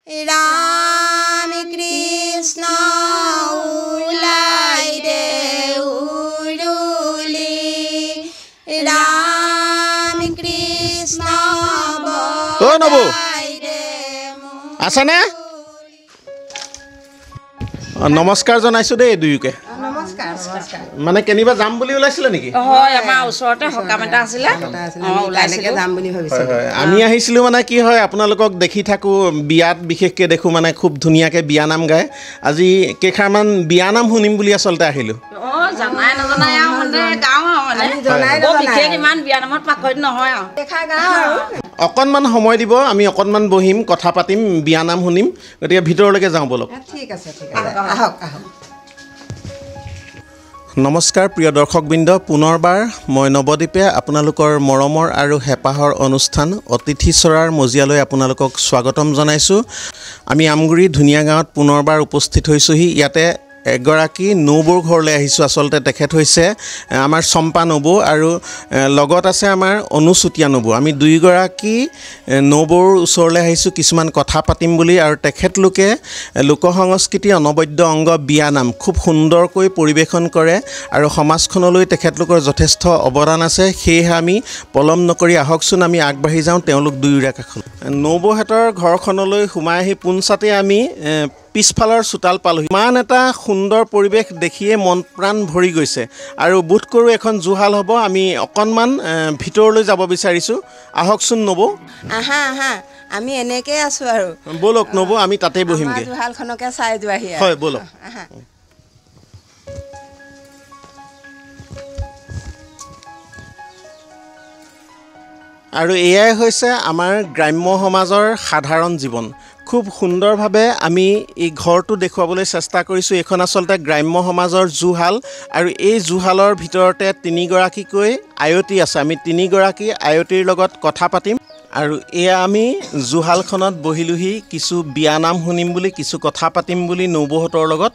राम कृष्ण उलाई दे उरुली राम कृष्ण बधाई दे आसाने नमस्कार जनाइছো दे दुयुके नमस्कार नमस्कार মানে কেনিবা যাম বুলি ওলাইছিলে নেকি হয় আমাৰ ওচৰতে হকাম এটা আছিলে ওলাইছিলে যাম বুলি ভাবিছো আমি আহিছিলো মানে কি হয় আপোনালোকক দেখি থাকো বিয়াত বিশেষকে দেখো মানে খুব ধুনিয়াকে বিয়া নাম গায় আজি কেখাৰমান বিয়া নাম শুনিম বুলি আসলতে আহিলো জানাই নজনাই মানে গাঁও মানে জনাই বিশেষ ইমান বিয়া নামত পাকৈত নহয় দেখা গাঁও আৰু অকনমান সময় দিব আমি অকনমান বহিম কথা পাতিম বিয়া নাম শুনিম গতিকে ভিতৰলৈকে যাওঁ বলক ঠিক আছে আহক আহক নমস্কাৰ প্ৰিয় দৰ্শকবৃন্দ পুনৰবাৰ মই নৱদ্বীপে আপোনালোকৰ মৰমৰ আৰু হেপাহৰ অনুষ্ঠান অতিথি চৰাৰ মজিয়ালৈ আপোনালোকক স্বাগতম জনাইছো আমি আমগুৰি ধুনিয়া গাঁৱত পুনৰবাৰ উপস্থিত হৈছোহি ইয়াতে এগৰাকী নৌবৰ ঘৰলৈ আহিছো আসলতে তেখেত হৈছে আমাৰ চম্পা নবু আৰু লগত আছে আমাৰ অনুচুতীয়া নবু আমি দুইগৰাকী নৌবৰ ওচৰলৈ আহিছো কিছুমান কথা পাতিম বুলি আৰু তেখেতলোকে লোক সংস্কৃতিৰ অনবদ্য অংগ বিয়া নাম খুব সুন্দৰকৈ পৰিবেশন কৰে আৰু সমাজখনলৈ তেখেতলোকৰ যথেষ্ট অৱদান আছে সেয়ে আমি পলম নকৰি আহকচোন আমি আগবাঢ়ি যাওঁ তেওঁলোক দুয়োৰে কাষলৈ নৌবহেতৰ ঘৰখনলৈ সোমাই আহি পোনছাতে আমি পিছফালৰ চোতাল পালো ইমান এটা সুন্দৰ পৰিবেশ দেখিয়ে মন প্ৰাণ ভৰি গৈছে আৰু বুট কৰো এখন জুহাল হ'ব আমি অকনমান ভিতৰলৈ যাব বিচাৰিছো আহকচোন নবু আহা আহা আমি এনেকৈ আছো আৰু বলক নবু আমি তাতেই বহিমগে জুহালখনকে চাই যোৱাহি হয় বলক আহা আৰু এয়াই হৈছে আমাৰ গ্ৰাম্য সমাজৰ সাধাৰণ জীৱন খুব সুন্দৰভাৱে আমি এই ঘৰটো দেখুৱাবলৈ চেষ্টা কৰিছো এখন আসলতে গ্ৰাম্য সমাজৰ জুহাল আৰু এই জুহালৰ ভিতৰতে তিনিগৰাকীকৈ আয়তি আছে আমি তিনিগৰাকী আয়তিৰ লগত কথা পাতিম আৰু এয়া আমি জুহালখনত বহিলোহি কিছু বিয়া নাম শুনিম বুলি কিছু কথা পাতিম বুলি নৌবহতৰ লগত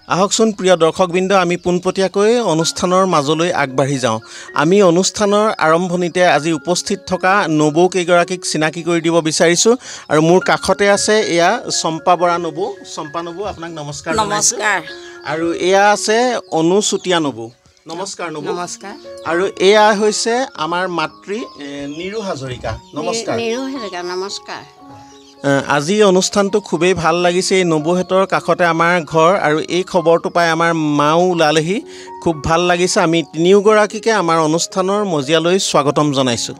আহকচোন প্ৰিয় দৰ্শকবৃন্দ আমি পোনপটীয়াকৈ অনুষ্ঠানৰ মাজলৈ আগবাঢ়ি যাওঁ আমি অনুষ্ঠানৰ আৰম্ভণিতে আজি উপস্থিত থকা নবৌ কেইগৰাকীক চিনাকি কৰি দিব বিচাৰিছো আৰু মোৰ কাষতে আছে এয়া চম্পা বৰা নবৌ চম্পা নবৌ আপোনাক নমস্কাৰ নমস্কাৰ আৰু এয়া আছে অনুচুতীয়া নবৌ নমস্কাৰ নবৌ নমস্কাৰ আৰু এয়া হৈছে আমাৰ মাতৃ নিৰু হাজৰিকা নমস্কাৰ নিৰু হাজৰিকা নমস্কাৰ আজি অনুষ্ঠানটো খুবেই ভাল লাগিছে এই নবৌহেতৰ কাষতে আমাৰ ঘৰ আৰু এই খবৰটো পাই আমাৰ মাও ওলালেহি খুব ভাল লাগিছে আমি তিনিওগৰাকীকে আমাৰ অনুষ্ঠানৰ মজিয়ালৈ স্বাগতম জনাইছো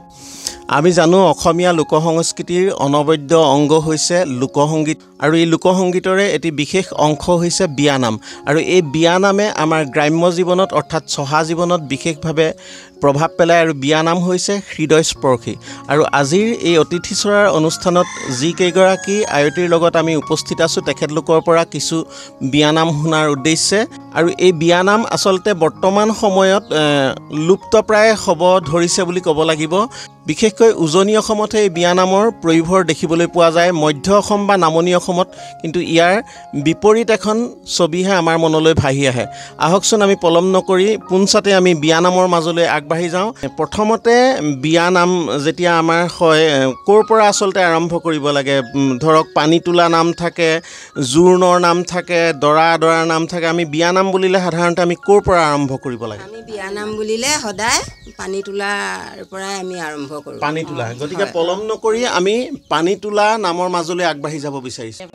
আমি জানো অসমীয়া লোক সংস্কৃতিৰ অনবদ্য অংগ হৈছে লোকসংগীত আৰু এই লোকসংগীতৰে এটি বিশেষ অংশ হৈছে বিয়া নাম আৰু এই বিয়া নামে আমাৰ গ্ৰাম্য জীৱনত অৰ্থাৎ চহা জীৱনত বিশেষভাৱে প্ৰভাৱ পেলায় আৰু বিয়া নাম হৈছে হৃদয়স্পৰ্শী আৰু আজিৰ এই অতিথি চৰাৰ অনুষ্ঠানত যি কেইগৰাকী আয়তিৰ লগত আমি উপস্থিত আছো তেখেতলোকৰ পৰা কিছু বিয়া নাম শুনাৰ উদ্দেশ্যে আৰু এই বিয়া নাম আসলতে বৰ্তমান সময়ত লুপ্তপ্ৰায় হ'ব ধৰিছে বুলি ক'ব লাগিব বিশেষকৈ উজনি অসমতে এই বিয়া নামৰ প্ৰয়োভৰ দেখিবলৈ পোৱা যায় মধ্য অসম বা নামনি অসমত কিন্তু ইয়াৰ বিপৰীত এখন ছবিহে আমাৰ মনলৈ ভাহি আহে আহকচোন আমি পলম নকৰি পোনছাতে আমি বিয়া নামৰ মাজলৈ আগবাঢ়ি যাওঁ প্ৰথমতে বিয়া নাম যেতিয়া আমাৰ হয় ক'ৰ পৰা আসলতে আৰম্ভ কৰিব লাগে ধৰক পানী তোলা নাম থাকে জোৰণৰ নাম থাকে দৰাৰ নাম থাকে আমি বিয়া নাম বুলিলে সাধাৰণতে আমি ক'ৰ পৰা আৰম্ভ কৰিব লাগে আমি বিয়া নাম বুলিলে সদায় পানী তোলাৰ পৰাই আমি আৰম্ভ কৰোঁ পানী তোলা গতিকে পলম নকৰি আমি পানী তোলা নামৰ মাজলৈ আগবাঢ়ি যাব বিচাৰিছোঁ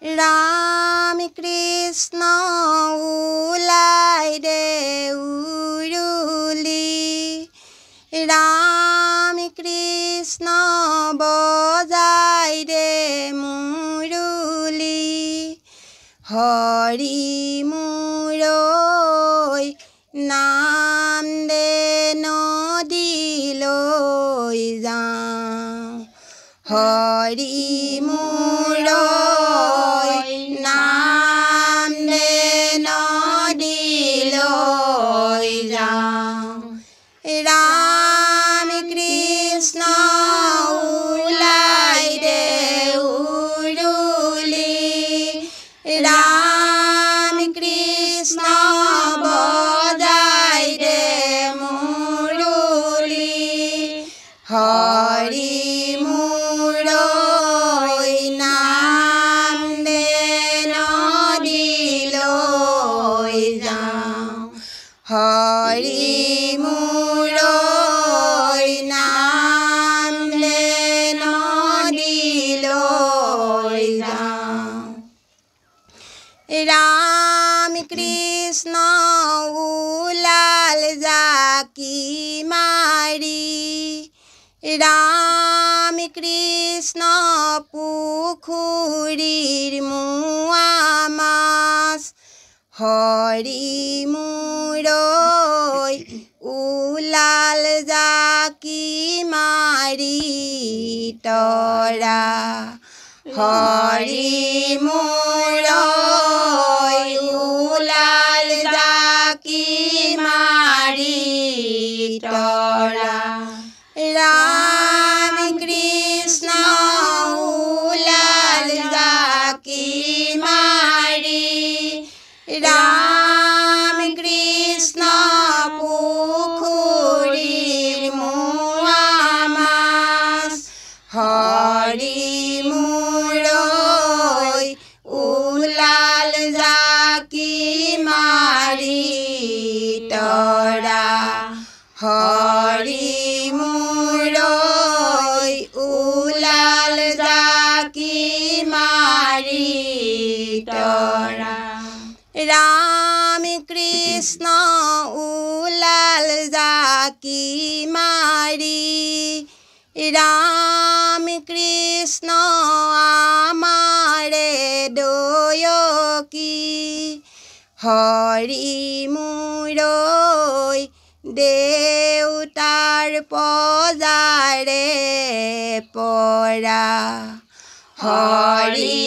राम कृष्ण उलाई दे उरुली राम कृष्ण बजाई दे मुरुली हरि मुरৈ नाम दे नदीলৈ যাওঁ हरि मुरৈ नाम दे नदीলৈ যাওঁ राम कृष्ण उलाई दे उरुली राम कृष्ण যাওঁ হৰি মূৰৈ নাম লে নদীলৈ যাওঁ ৰাম কৃষ্ণ ওলাল জাকি মাৰি ৰাম কৃষ্ণ পুখুৰীৰ মোৱা মাছ হৰি মূৰৈ ওলাল জাকি মাৰি তৰা হৰি মূৰৈ ওলাল জাকি মাৰি তৰা ৰাম কৃষ্ণ ওলাল জাকি মাৰি ৰাম কৃষ্ণ পুখুৰীৰ মোৱা মাছ হৰি মূৰৈ ওলাল জাকি মাৰি তৰা হৰি মূৰৈ ওলাল জাকি মাৰি তৰা ৰাম কৃষ্ণ ওলাল জাকি মাৰি ৰাম কৃষ্ণ আমাৰে দয়কী হৰি মূৰৈ দেউতাৰ পজাৰে পৰা হৰি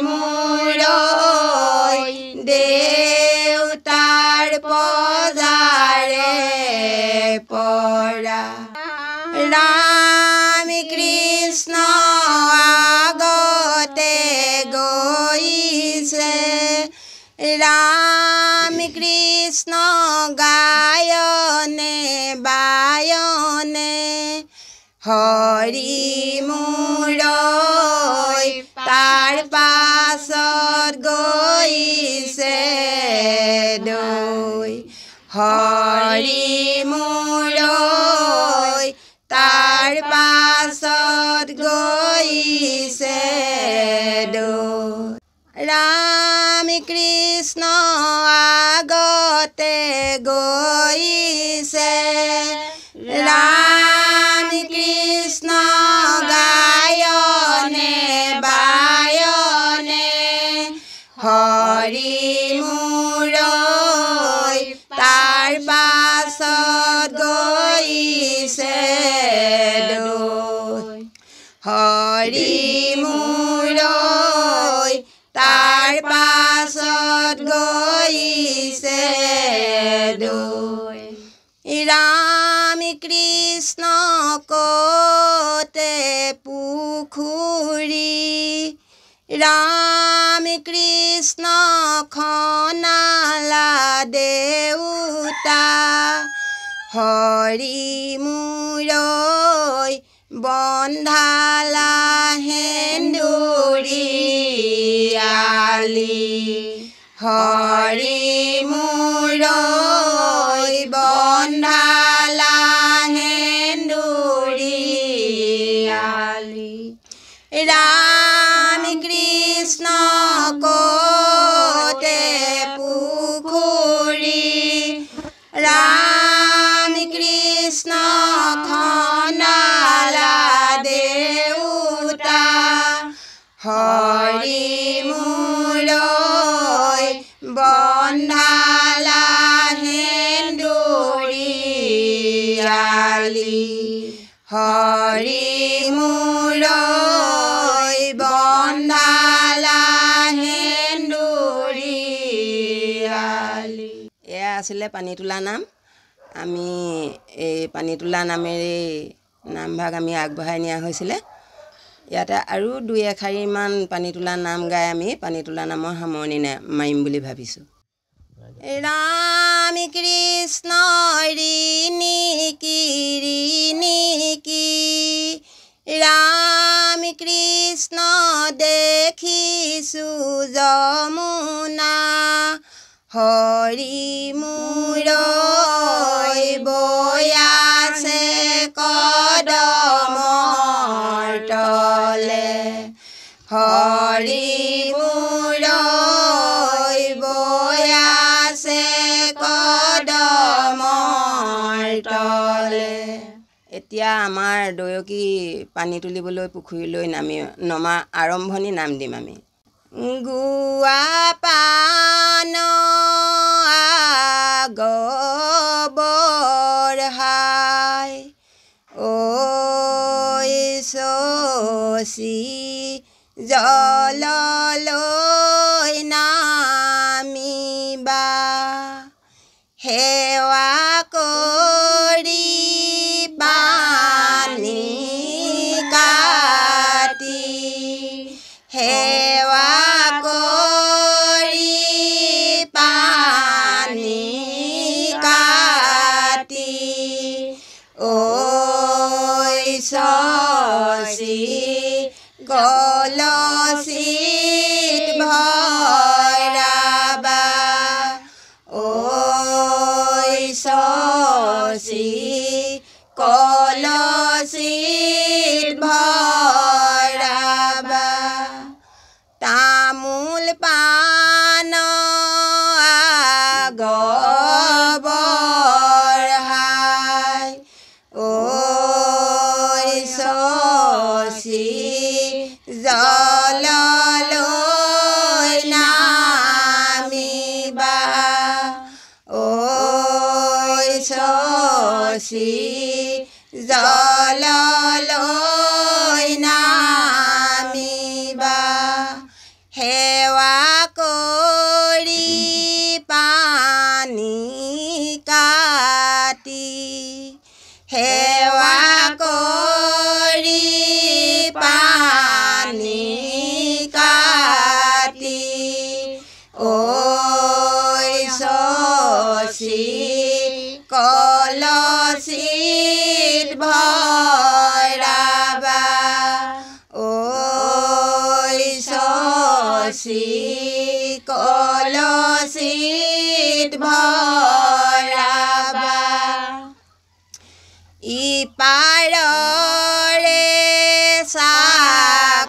মূৰৈ দেউতাৰ পজাৰে পৰা ৰাম কৃষ্ণ আগতে গৈছে ৰাম কৃষ্ণ গায়নে বায়নে হৰি মূৰৈ তাৰ পাছত গৈছে দৈ হৰি মূৰৈ তাৰ পাছত গৈছে দৈ ৰাম কৃষ্ণ আগতে গৈছে ৰাম কৃষ্ণ গায়নে বায়নে হৰি মূৰৈ তাৰ পাছত গৈছে দৈ হৰি মূৰৈ তাৰ পাছত গৈছে দৈ ৰাম কৃষ্ণ কতে পুখুৰী ৰাম কৃষ্ণ খনালা দেউতা হৰি মূৰৈ বন্ধালা হেন্দুৰী আলি হৰি মূৰৈ বন্ধালা হেন্দুৰী আলি ৰাম কৃষ্ণ কতে পুখুৰী ৰাম কৃষ্ণ খনালা দেউতা হৰি মূৰৈ বন্ধালা হেন্দুৰী আলি হৰি মূৰৈ বন্ধালা হেন্দুৰী আলি এয়া আছিলে পানী তোলা নাম আমি এই পানী তোলা নামেৰে নামভাগ আমি আগবঢ়াই নিয়া হৈছিলে ইয়াতে আৰু দুই এশাৰীমান পানী তোলা নাম গাই আমি পানী তোলা নামৰ সামৰণি মাৰিম বুলি ভাবিছোঁ ৰাম কৃষ্ণ ঋণিকি ৰাম কৃষ্ণ দেখিছোঁ যমুনা হৰি মূৰৈ বৈয়াছে কদমৰ তলে হৰি মূৰৈ বৈয়াছে কদমৰ তলে। এতিয়া আমাৰ দয়কী পানী তুলিবলৈ পুখুৰীলৈ নমা আৰম্ভণি নাম দিম আমি। গুৱা পান আগবঢ়াই ঐ শশী জললৈ নামিবা সেৱা কৰি পানী কাটি সেৱা কৰি পানী কাটি ঐ শশী কলচীত ভৰাবা ঐ শশী কলচীত ভৰাবা। তামোল পান আগবঢ়াই ঐ শশী জললৈ নামিবা ঐ শশী জললৈ নামিবা সেৱা কৰি পানী কাটি সেৱা কৰি পানী কাটি ঐ শশী কলচীত ভৰাবা ঐ শশী কলচীত ভৰাবা। ইপাৰৰে চাকনয়া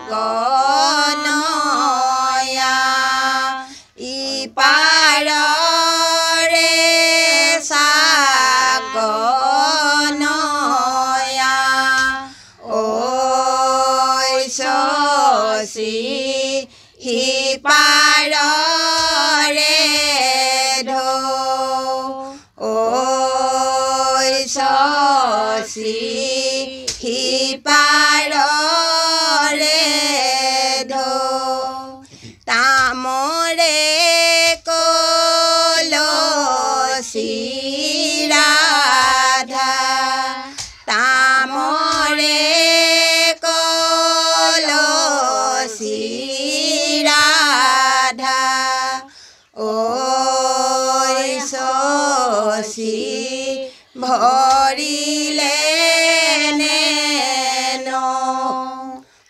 ইপাৰৰে চাকনয়া ঐ শশী সিপাৰৰে ঢৌ ঐ শশী সিপাৰৰে ঢৌ তামৰে কলচী ৰাধা তামৰে কলচী ৰাধা ঐ শশী ভৰিলে নেন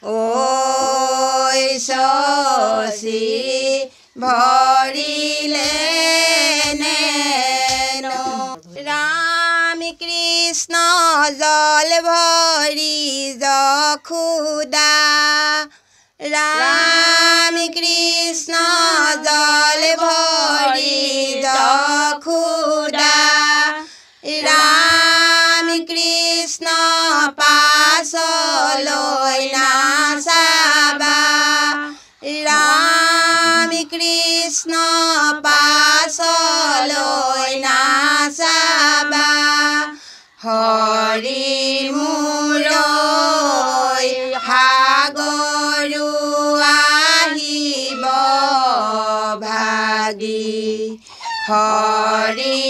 ঐ শশী ভৰিলে নেন। ৰাম কৃষ্ণ জল ভৰি যশোদা ৰাম কৃষ্ণ জল ভৰি যশোদা ৰাম কৃষ্ণ পাছলৈ নাচাবা ৰাম কৃষ্ণ পাছলৈ নাচাবা হৰি মূৰৈ সাগৰু আহিব ভাগি হৰি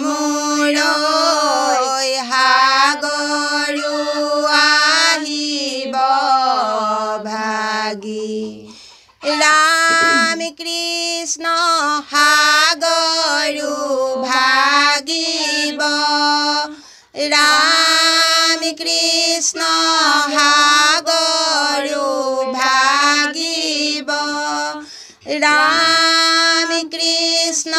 মূৰৈ সাগৰু আহিব ভাগি ৰাম কৃষ্ণ সাগৰু ভাগিব ৰাম কৃষ্ণ সাগৰু ভাগিব ৰাম কৃষ্ণ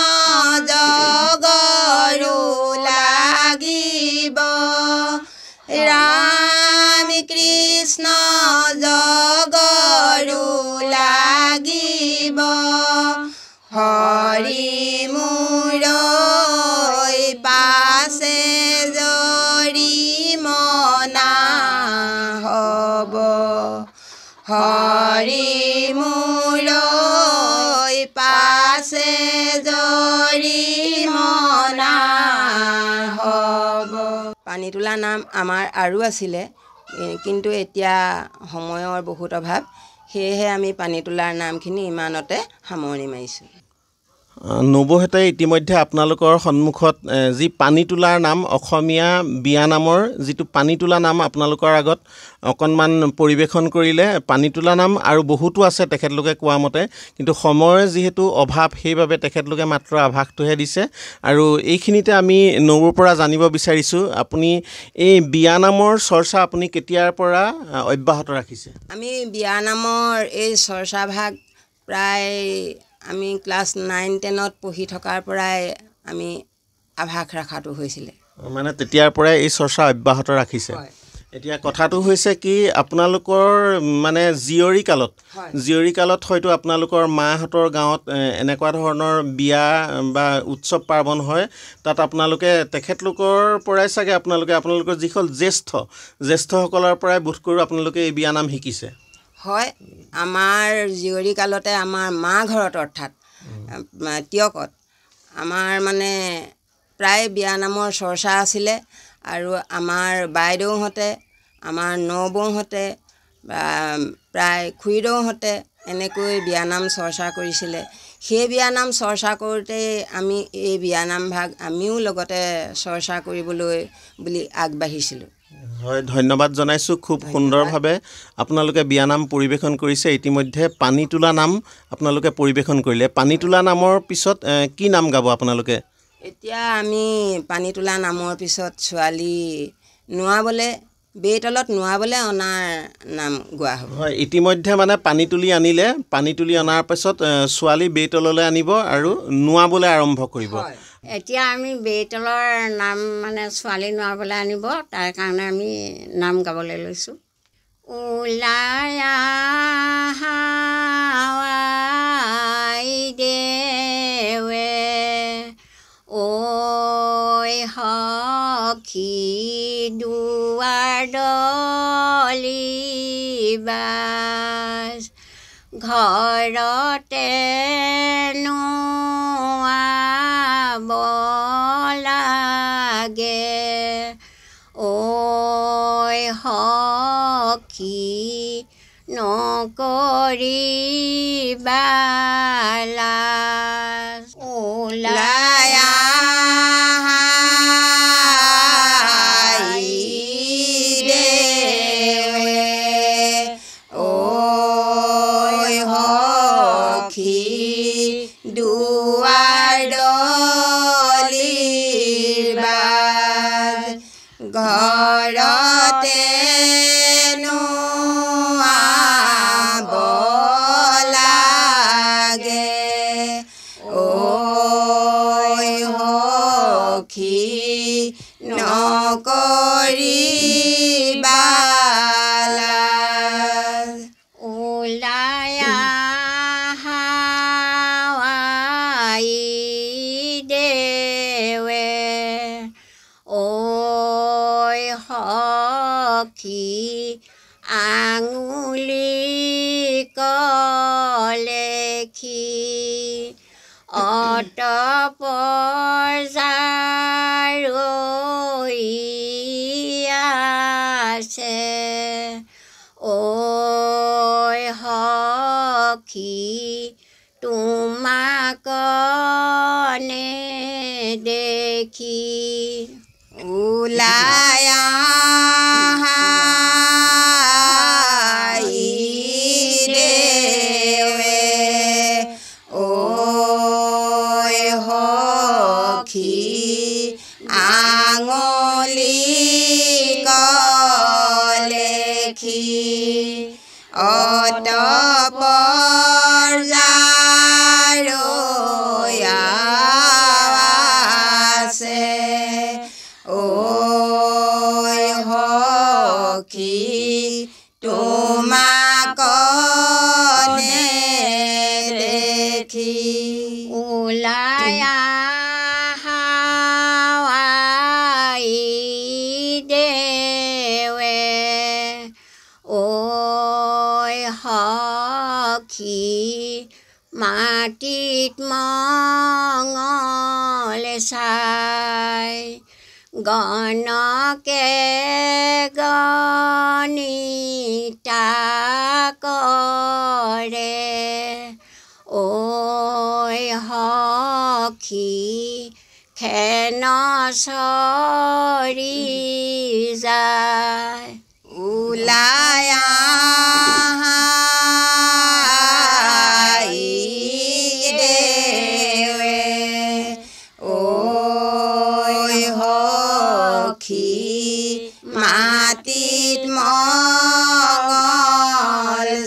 পানী তোলা নাম আমাৰ আৰু আছিলে, কিন্তু এতিয়া সময়ৰ বহুত অভাৱ, সেয়েহে আমি পানী তোলাৰ নামখিনি ইমানতে সামৰণি মাৰিছোঁ। নবৌহেঁতে ইতিমধ্যে আপোনালোকৰ সন্মুখত যি পানী তোলাৰ নাম, অসমীয়া বিয়ানামৰ যিটো পানী তোলা নাম আপোনালোকৰ আগত অকণমান পৰিৱেশন কৰিলে। পানী তোলা নাম আৰু বহুতো আছে তেখেতলোকে কোৱা মতে, কিন্তু সময়ৰ যিহেতু অভাৱ সেইবাবে তেখেতলোকে মাত্ৰ আভাসটোহে দিছে। আৰু এইখিনিতে আমি নবৌৰ পৰা জানিব বিচাৰিছোঁ, আপুনি এই বিয়ানামৰ চৰ্চা আপুনি কেতিয়াৰ পৰা অব্যাহত ৰাখিছে? আমি বিয়ানামৰ এই চৰ্চাভাগ প্ৰায় আমি ক্লাছ 9-10ত পঢ়ি থকাৰ পৰাই আমি আভাস ৰখাটো হৈছিলে। মানে তেতিয়াৰ পৰাই এই চৰ্চা অব্যাহত ৰাখিছে। এতিয়া কথাটো হৈছে কি, আপোনালোকৰ মানে জীয়ৰী কালত হয়তো আপোনালোকৰ মাহঁতৰ গাঁৱত এনেকুৱা ধৰণৰ বিয়া বা উৎসৱ পাৰ্বণ হয়, তাত আপোনালোকে তেখেতলোকৰ পৰাই চাগে আপোনালোকৰ যিসকল জ্যেষ্ঠসকলৰ পৰাই বোধ কৰোঁ আপোনালোকে এই বিয়ানাম শিকিছে। হয়, আমাৰ জীয়ৰী কালতে আমাৰ মা ঘৰত অৰ্থাৎ তিয়কত আমাৰ মানে প্ৰায় বিয়ানামৰ চৰ্চা আছিলে। আৰু আমাৰ বাইদেউহঁতে, আমাৰ নবৌহঁতে, প্ৰায় খুৰীদেউহঁতে এনেকৈ বিয়ানাম চৰ্চা কৰিছিলে। সেই বিয়ানাম চৰ্চা কৰোঁতেই আমি এই বিয়ানাম ভাগ আমিও লগতে চৰ্চা কৰিবলৈ বুলি আগবাঢ়িছিলোঁ। হয়, ধন্যবাদ জনাইছোঁ। খুব সুন্দৰভাৱে আপোনালোকে বিয়ানাম পৰিৱেশন কৰিছে। ইতিমধ্যে পানী তোলা নাম আপোনালোকে পৰিৱেশন কৰিলে। পানী তোলা নামৰ পিছত কি নাম গাব আপোনালোকে? এতিয়া আমি পানী তোলা নামৰ পিছত ছোৱালী নোৱাবলৈ, বেইতলত নোৱাবলৈ অনাৰ নাম গোৱা হ'ব। হয়, ইতিমধ্যে মানে পানী তুলি অনাৰ পিছত ছোৱালী বেইতললৈ আনিব আৰু নোৱাবলৈ আৰম্ভ কৰিব। এতিয়া আমি বেইতলৰ নাম মানে ছোৱালী নোৱাবলৈ আনিব, তাৰ কাৰণে আমি নাম গাবলৈ লৈছোঁ। ওলাই আহা আই দেৱে, ঐ সখী দুৱাৰ দলিবাজ, ঘৰতে নোৱাব লাগে, ঐ সখী নকৰিবা লাজ, ওলাই আহা আই দেৱে, ঐ সখী দুৱাৰ দলিবাজ, ঘৰতে নোৱাব লাগে, ঐ সখী নকৰিবা লাজ, ওলাই আহা আই দেৱে, ঐ সখী আঙুলি কলেখি, অতপৰ ৰৈ আছে, ঐ সখী তোমাক নেদেখি, ওলাই আহা আই দেৱে, ঐ সখী আঙুলি কলেখি, অতপৰ ৰৈ আছে, ঐ সখী তোমাক নেদেখি, ওলাই আহা আই দেৱে, ঐ সখী মাটিত মঙল চাই, গণকে গণিতা কৰে ঐ সখী খেন চৰি যায় ওলাই আহাই দেৱে ঐ সখী মাটিত মঙল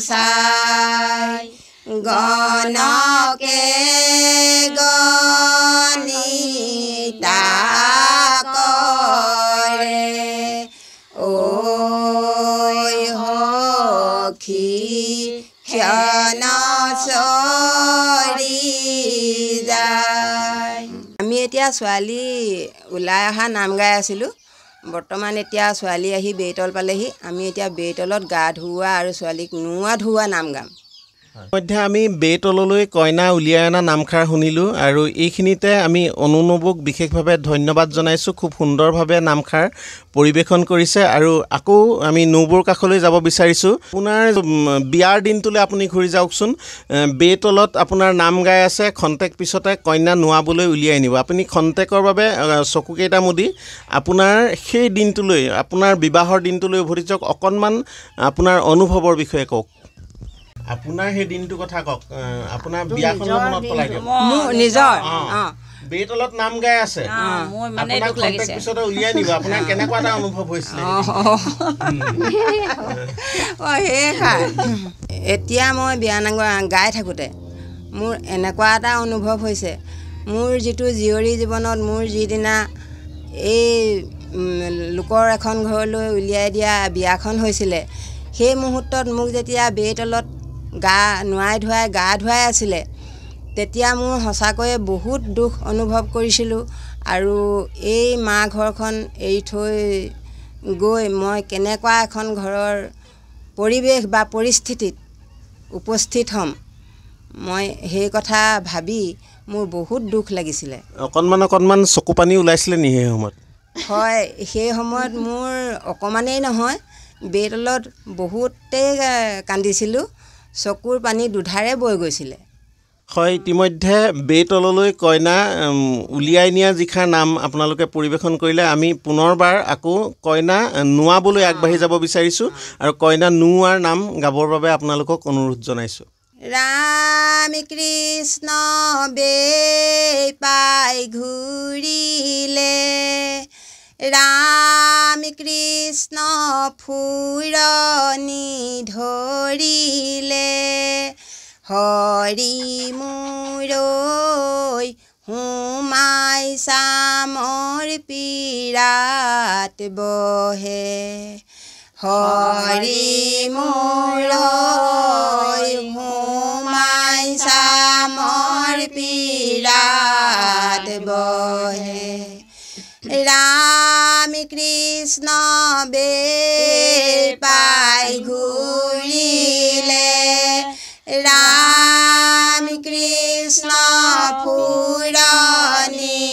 চাই গণকে গণিতা কৰে ঐ সখী ক্ষণ চৰি যায়। আমি এতিয়া ছোৱালী ওলাই অহা নাম গাই আছিলোঁ। বৰ্তমান এতিয়া ছোৱালী আহি বেইতল পালেহি। আমি এতিয়া বেইতলত গা ধুওৱা আৰু ছোৱালীক নোওৱা ধুওৱা নাম গাম। ইতিমধ্যে আমি বেইতললৈ কইনা উলিয়াই অনা নামষাৰ শুনিলোঁ আৰু এইখিনিতে আমি অনুনবক বিশেষভাৱে ধন্যবাদ জনাইছোঁ। খুব সুন্দৰভাৱে নামষাৰ পৰিৱেশন কৰিছে আৰু আকৌ আমি নবৌৰ কাষলৈ যাব বিচাৰিছোঁ। আপোনাৰ বিয়াৰ দিনটোলৈ আপুনি ঘূৰি যাওকচোন। বেইতলত আপোনাৰ নাম গাই আছে, খন্তেক পিছতে কইনা নোৱাবলৈ উলিয়াই নিব। আপুনি খন্তেকৰ বাবে চকুকেইটা মুদি আপোনাৰ সেই দিনটোলৈ, আপোনাৰ বিবাহৰ দিনটোলৈ উভতি যাওক। অকণমান আপোনাৰ অনুভৱৰ বিষয়ে কওক। আপোনাৰ সেই দিনটোৰ কথা কওক। আপোনাৰ বিয়াখনৰ মনত পেলাই দিয়ক। মোৰ নিজৰ বেইতলত নাম গাই আছে, আপোনাৰ খন্তেক পিছতে উলিয়াই নিব। আপোনাৰ কেনেকুৱা এটা অনুভৱ হৈছিলে? এতিয়া মই বিয়া নাম গাই থাকোঁতে মোৰ এনেকুৱা এটা অনুভৱ হৈছে, মোৰ যিটো জীয়ৰী জীৱনত মোৰ যিদিনা এই লোকৰ এখন ঘৰলৈ উলিয়াই দিয়া বিয়াখন হৈছিলে, সেই মুহূৰ্তত মোক যেতিয়া বেইতলত নোৱাই ধুৱাই গা ধুৱাই আছিলে, তেতিয়া মোৰ সঁচাকৈয়ে বহুত দুখ অনুভৱ কৰিছিলোঁ। আৰু এই মা ঘৰখন এৰি থৈ গৈ মই কেনেকুৱা এখন ঘৰৰ পৰিৱেশ বা পৰিস্থিতিত উপস্থিত হ'ম, মই সেই কথা ভাবি মোৰ বহুত দুখ লাগিছিলে। অকণমান চকু পানী ওলাইছিলে নি সেই সময়ত? হয়, সেই সময়ত মোৰ অকণমানেই নহয়, বেইতলত বহুতেই কান্দিছিলোঁ। চকুৰ পানী দুধাৰে বৈ গৈছিলে। হয়, ইতিমধ্যে বেইতললৈ কইনা উলিয়াই নিয়া যিষাৰ নাম আপোনালোকে পৰিৱেশন কৰিলে। আমি পুনৰবাৰ আকৌ কইনা নোৱাবলৈ আগবাঢ়ি যাব বিচাৰিছোঁ আৰু কইনা নোৱাৰ নাম গাবৰ বাবে আপোনালোকক অনুৰোধ জনাইছোঁ। ৰাম কৃষ্ণ বেই পাই ঘূৰিলে, ৰাম কৃষ্ণ ফুৰণি ধৰিলে, হৰি মূৰৈ সোমাই চামৰ পীৰাত বহে, হৰি মূৰৈ সোমাই চামৰ পীৰাত বহে, ৰাম কৃষ্ণ বেই পাই ঘূৰিলে, ৰাম কৃষ্ণ ফুৰণি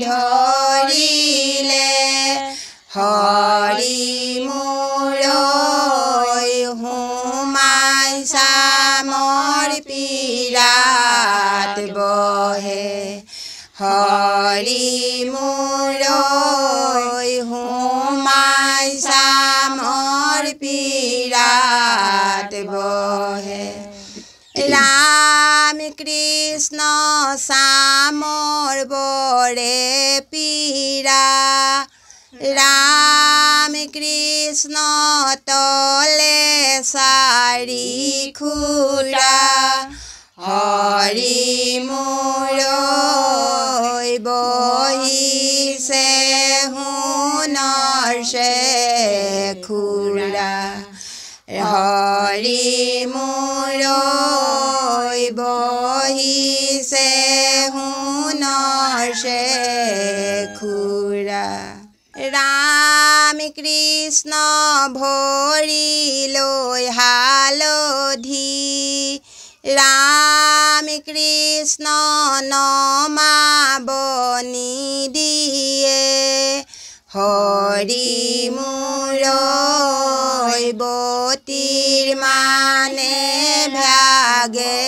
ধৰিলে, হৰি মূৰৈ সোমাই চামৰ পীৰাত বহে, হৰি মূৰৈ সোমাই চামৰ পীৰাত বহে, ৰাম কৃষ্ণ চামৰ বৰে পীৰা, ৰাম কৃষ্ণ তলে চাৰি খুৰা, হৰি মূৰৈ বহিছে সোণৰ খুৰা, হৰি মূৰৈ বহিছে সোণৰ খুৰা, ৰাম কৃষ্ণ ভৰি লৈ হালধি, ৰাম কৃষ্ণ নমাব নিদিয়ে, হৰি মোৰ বতীৰ মানে ভাগে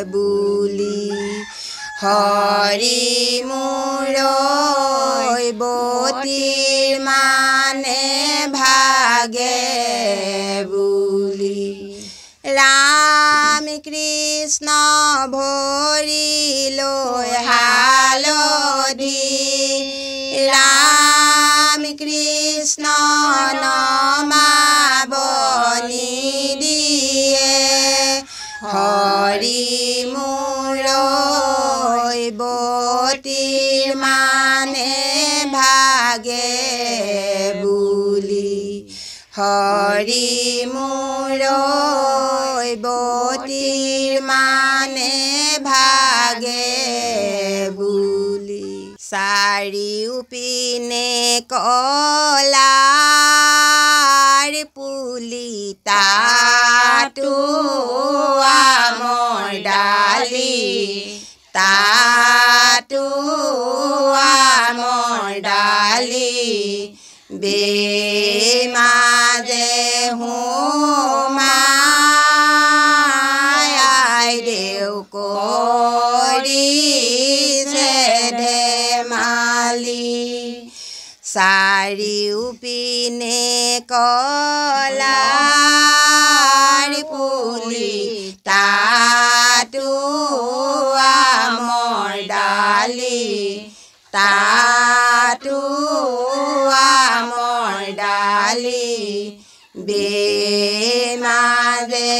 বুলি হৰি মোৰ বতীৰ মানে ভাগে বুলি ৰাম কৃষ্ণ ভৰি লৈ হালধি ৰাম কৃষ্ণ নমাবনি দিয়ে হৰি মোৰ বতীৰ মানে ভাগে বুলি হৰি মোৰ বতীৰ মানে ভাগে বুলি চাৰিওপিনে কলাৰ পুলি তাতো আমৰ ডালি তাতো আমৰ ডালি বেমাজে সোমাই দেউ কৰিছে ধেমালি চাৰিওপিনে কলাৰ পুলি তাতো আমৰ ডালি তাতো আমৰ ডালি বেমাজে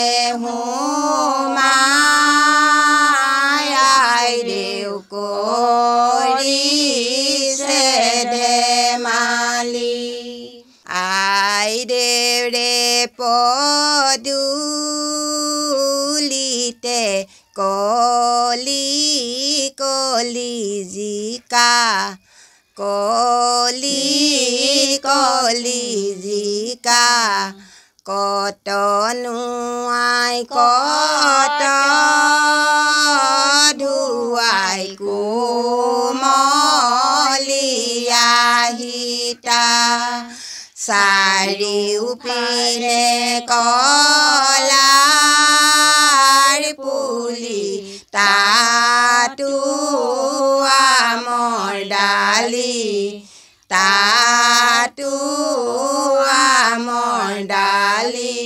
সোমাই দেউ কৰিছে ধেমালি আই দেউৰে পদূলিতে কলি কলি জিকা কলি কলি জিকা কতনো আই কত ধুৱাই কোমলীয়া সীতা চাৰিওপিনে কলাৰ পুলি তাতো আমৰ ডালি তাতো আমৰ ডালি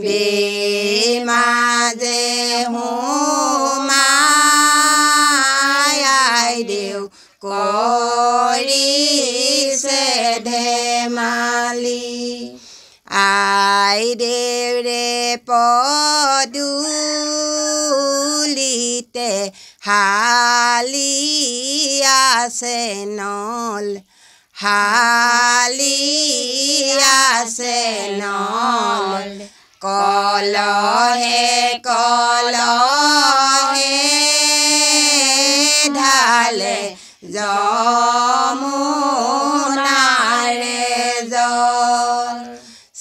বেমাজে সোমাই দেউ কৰিছে ধেমালি আই দেউৰে পদূলিতে হালি আছে নল হালি আছে নল কলহে কলহে ঢালে যমুনাৰে জল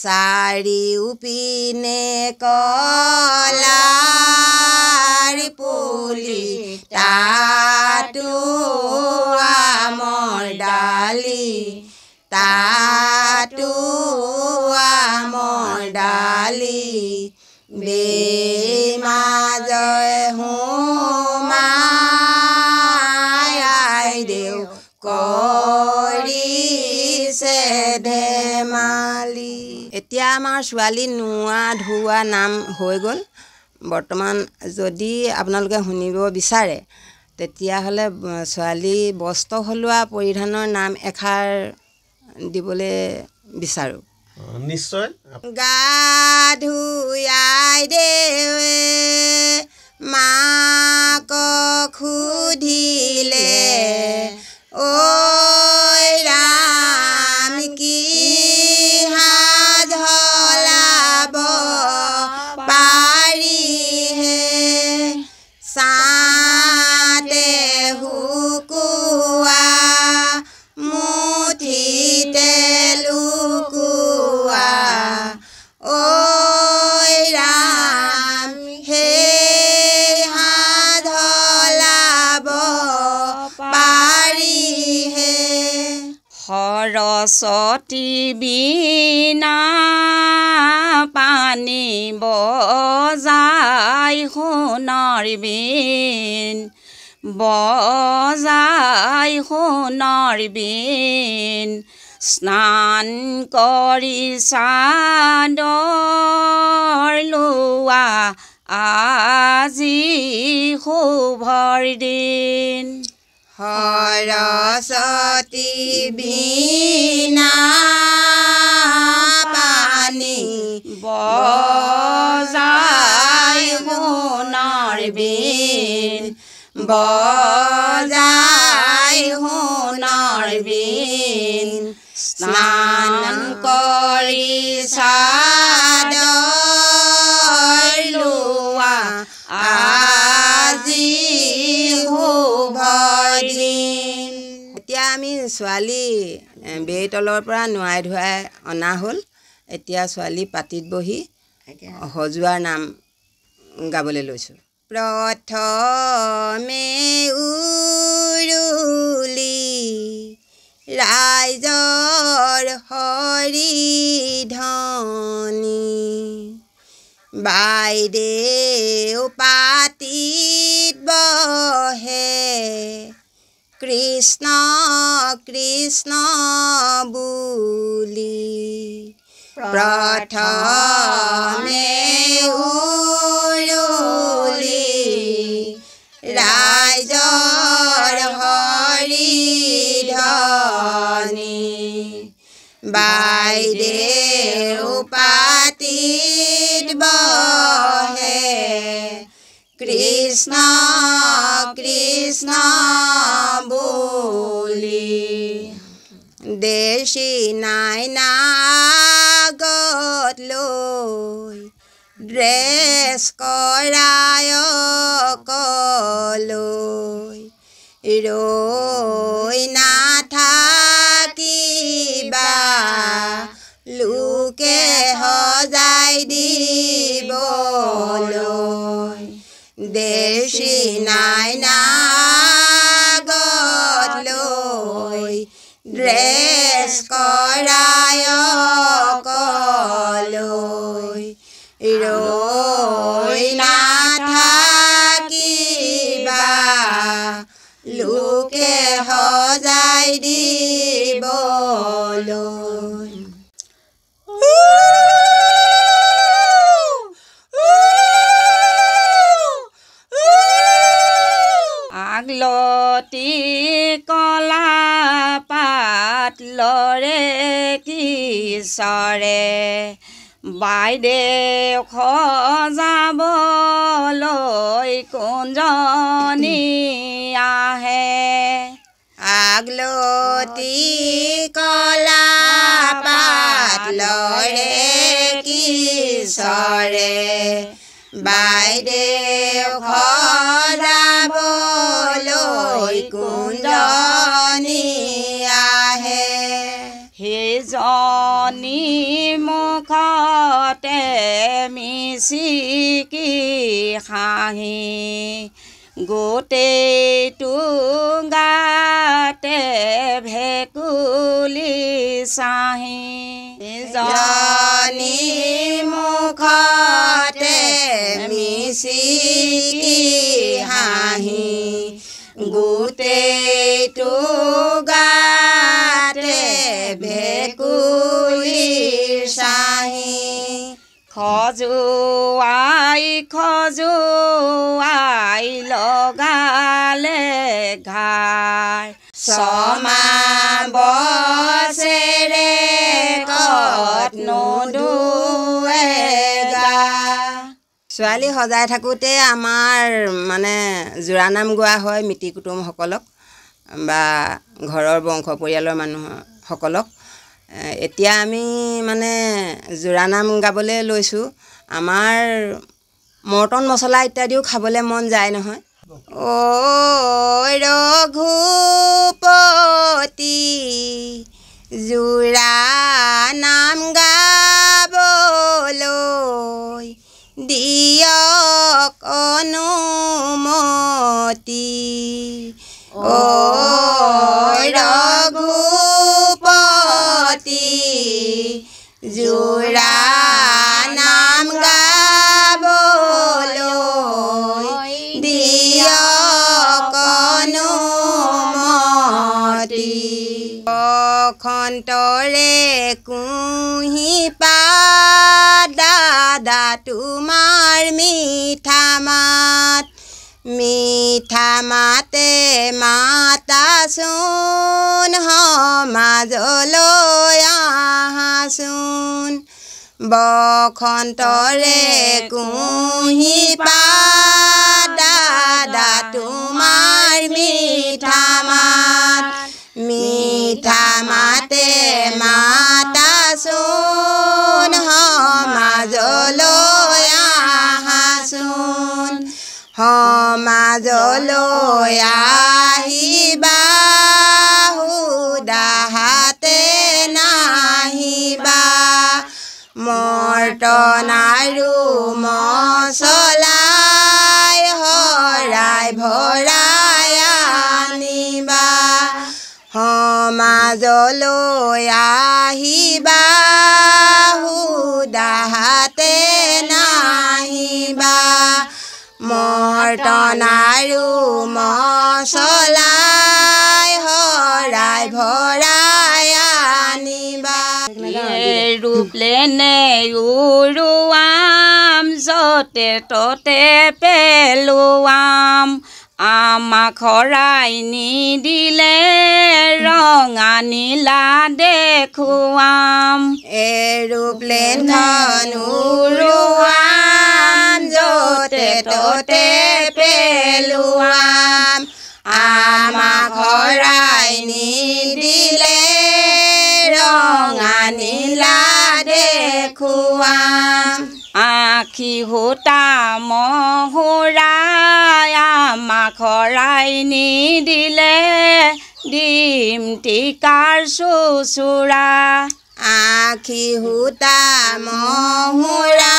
চাৰিওপিনে কলাৰ পুলি তাতো আমৰ ডালি তাতো আমৰ ডালি বেমাজে সোমাই দেউ কৰিছে ধেমালি এতিয়া আমাৰ ছোৱালী নোৱা ধোৱা নাম হৈ গ'ল বৰ্তমান যদি আপোনালোকে শুনিব বিচাৰে তেতিয়াহ'লে ছোৱালী বস্ত্ৰ সলোৱা পৰিধানৰ নাম এষাৰ দিবলৈ বিচাৰোঁ নিশ্চয় গা ধুয়াই দেৱে মাক সুধিলে ঐ ৰাম কি সাধলাব পাৰিহে চাতে শুকুৱা মুঠিতে লুকুৱা ঐ ৰাম হে সাধলাব পাৰিহে সৰস্বতী বীণা পানী বজাই সোণৰ বীণ বজাই সোণৰ বীণ স্নান কৰি চাদৰ লোৱা আজি শুভৰ দিন সৰস্বতী বীণা পানী বজাই সোণৰ বীণ বজাই সোণৰ বীণ স্নান কৰি চাদৰ লোৱা আজি শুভ দিন। এতিয়া আমি ছোৱালী বেইতলৰ পৰা নোৱাই ধুৱাই অনা হ'ল। এতিয়া ছোৱালী পাতিত বহি সজোৱাৰ নাম গাবলৈ লৈছোঁ। প্ৰথমে উৰুলি ৰাইজৰ হৰিধনী বাইদেউ পাতিত বহে কৃষ্ণ কৃষ্ণ বুলি প্ৰথমে উৰুলি ৰাইজৰ হৰিধনী বাইদেউ পাতিত বহে কৃষ্ণ কৃষ্ণ বুলি দেশী নাইনা আগত লৈ ড্ৰেছ কৰায়কলৈ ৰৈ নাথাকিবা লোকে সজাই দিবলৈ দেশী নাইনা আগত লৈ ড্ৰেছ কৰায়কলৈ ৰৈ নাথাকিবা লোকে সজাই দিবলৈ আগলতি কলা পাত লৰে কিশৰে বাইদেউ সজাবলৈ কোনজনী আহে আগলতি কলা পাত লৰে কিশৰে বাইদেউ সজাবলৈ কোনজনী আহে সেইজনী মুখতে মিচিকি হাঁহি গোটেইটো গাতে ভেকুলি চাহি জনী মুখতে মিচিকি হাঁহি গোটেইটো গাতে ভেকুলি চাহি খজুৱাই লগালে ঘাৰ ছমা বছেৰে কত নুধুৱে গা। ছোৱালী সজাই থাকোঁতে আমাৰ মানে জোৰানাম গোৱা হয় মিতিৰ কুটুমসকলক বা ঘৰৰ বংশ পৰিয়ালৰ মানুহসকলক। এতিয়া আমি মানে জোৰানাম গাবলৈ লৈছোঁ। আমাৰ মৰ্টন মছলা ইত্যাদিও খাবলৈ মন যায় নহয়। ঐ ৰঘুপতি জোৰানাম গাবলৈ দিয়ক অনুমতি। ঐ ৰঘুপতি বসন্তৰে কুঁহি পাত দাদা তোমাৰ মিঠা মাত মিঠা মাতে মাতাচোন সমাজলৈ আহাচোন বসন্তৰে কুঁহি পাত দাদা তোমাৰ মিঠা মাত মিঠা মাতে মাতাচোন সমাজলৈ আহাচোন সমাজলৈ আহিবা সুদাহাতে নাহিবা মৰ্টন আৰু মছলাই হৰাই ভৰাই আনিবা সমাজলৈ আহিবা সুদাহাতে নাহিবা মৰ্টন আৰু মছলাই হৰাই ভৰাই আনিবা এৰোপ্লেনে উৰুৱাম য'তে ত'তে পেলোৱাম আমাক হৰাই নিদিলে ৰঙা নীলা দেখুৱাম এৰোপ্লেনখন উৰুৱাম য'তে ত'তে পেলোৱাম আমাক হৰাই নিদিলে ৰঙা নীলা দেখুৱাম আখি সূতা মহুৰাই আমাক হৰাই নিদিলে দিম টিকাৰ চুচুৰা আখি সূতা মহুৰা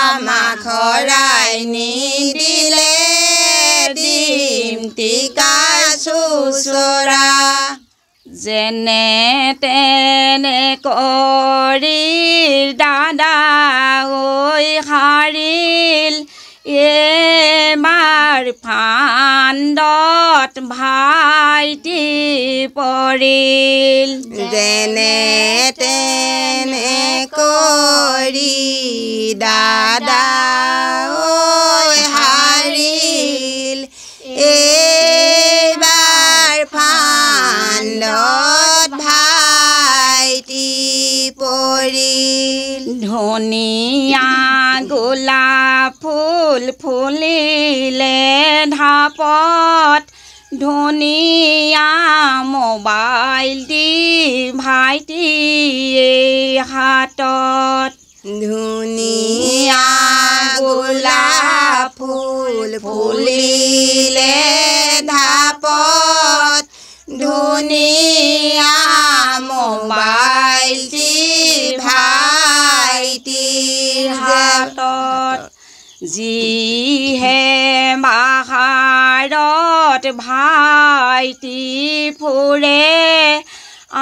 আমাক হৰাই নিদিলে দিম টিকাৰ চুচুৰা যেনে তেনে কৰি দাদা ঐ সাৰিল এবাৰ ফান্দত ভাইটি পৰিল যেনে তেনে কৰি দাদা ঐ হাৰিল এইবাৰ ফান্দত ভাইটি পৰিল ধনিয়া গোলাপ ফুল ফুলিলে ঢাপত ধনিয়া মোবাইল দি ভাইটিয়ে হাতত ধুনীয়া গোলাপ ফুল ফুলিলে ঢাপত ধুনীয়া মোবাইল দি ভাইটিৰ হাতত যিহে বাহাৰত ভাইটি ফুৰে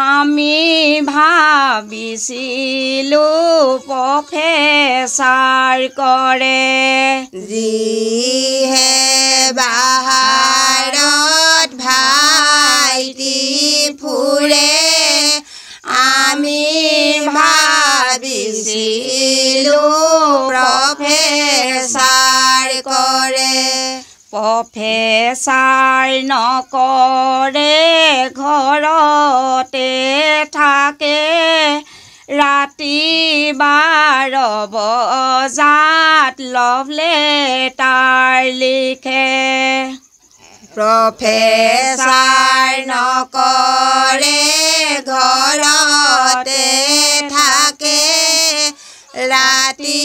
আমি ভাবিছিলোঁ প্ৰফেচাৰ কৰে যিহে বাহাৰত ভাইটি ফুৰে আমি ভাবিছিলোঁ প্ৰফেচাৰ কৰে প্ৰফেচাৰ নকৰে ঘৰতে থাকে ৰাতি 12 বজাত লভ লেটাৰ লিখে প্ৰফেচাৰ নকৰে ঘৰতে থাকে ৰাতি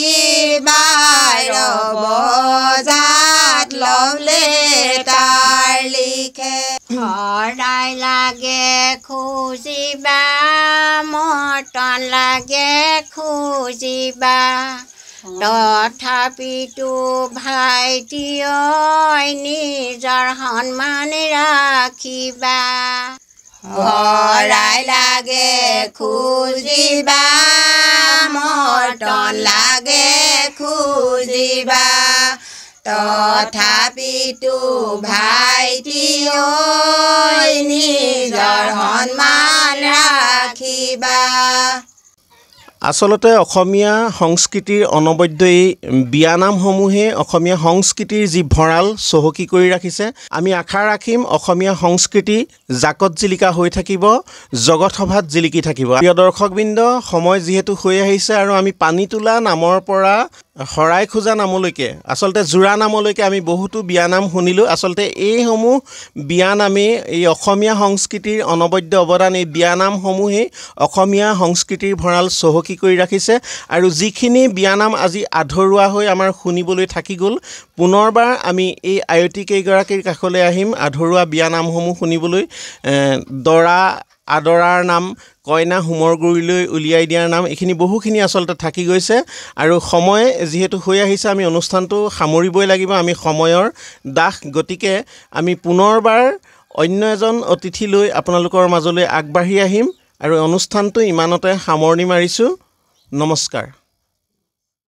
12 বজাত লভ লেটাৰ লিখে সদায় লাগে খুজিবা মৰ্টন লাগে খুজিবা তথাপিতো ভাইটি ঐ নিজৰ সন্মান ৰাখিবা সদায় লাগে খুজিবা মৰ্টন লাগে খুজিবা তথাপিতো ভাইটি ঐ নিজৰ সন্মান ৰাখিবা। আচলতে অসমীয়া সংস্কৃতিৰ অনবদ্য এই বিয়ানামসমূহে অসমীয়া সংস্কৃতিৰ যি ভঁৰাল চহকী কৰি ৰাখিছে। আমি আশা ৰাখিম অসমীয়া সংস্কৃতি জাকত জিলিকা হৈ থাকিব, জগত সভাত জিলিকি থাকিব। প্ৰিয় দৰ্শকবৃন্দ, সময় যিহেতু হৈ আহিছে আৰু আমি পানীতোলা নামৰ পৰা শৰাই খোজা নামলৈকে, আচলতে জোৰা নামলৈকে আমি বহুতো বিয়ানাম শুনিলোঁ। আচলতে এইসমূহ বিয়ানামেই এই অসমীয়া সংস্কৃতিৰ অনবদ্য অৱদান। এই বিয়ানামসমূহেই অসমীয়া সংস্কৃতিৰ ভঁৰাল চহকী কৰি ৰাখিছে। আৰু যিখিনি বিয়ানাম আজি আধৰুৱা হৈ আমাৰ শুনিবলৈ থাকি গ'ল, পুনৰবাৰ আমি এই আয়তী কেইগৰাকীৰ কাষলৈ আহিম আধৰুৱা বিয়ানামসমূহ শুনিবলৈ। দৰা আদৰাৰ নাম, কইনা হোমৰ গুৰিলৈ উলিয়াই দিয়াৰ নাম, এইখিনি বহুখিনি আচলতে থাকি গৈছে। আৰু সময় যিহেতু হৈ আহিছে, আমি অনুষ্ঠানটো সামৰিবই লাগিব। আমি সময়ৰ দাস, গতিকে আমি পুনৰবাৰ অন্য এজন অতিথি লৈ আপোনালোকৰ মাজলৈ আগবাঢ়ি আহিম আৰু অনুষ্ঠানটো ইমানতে সামৰণি মাৰিছোঁ। নমস্কাৰ।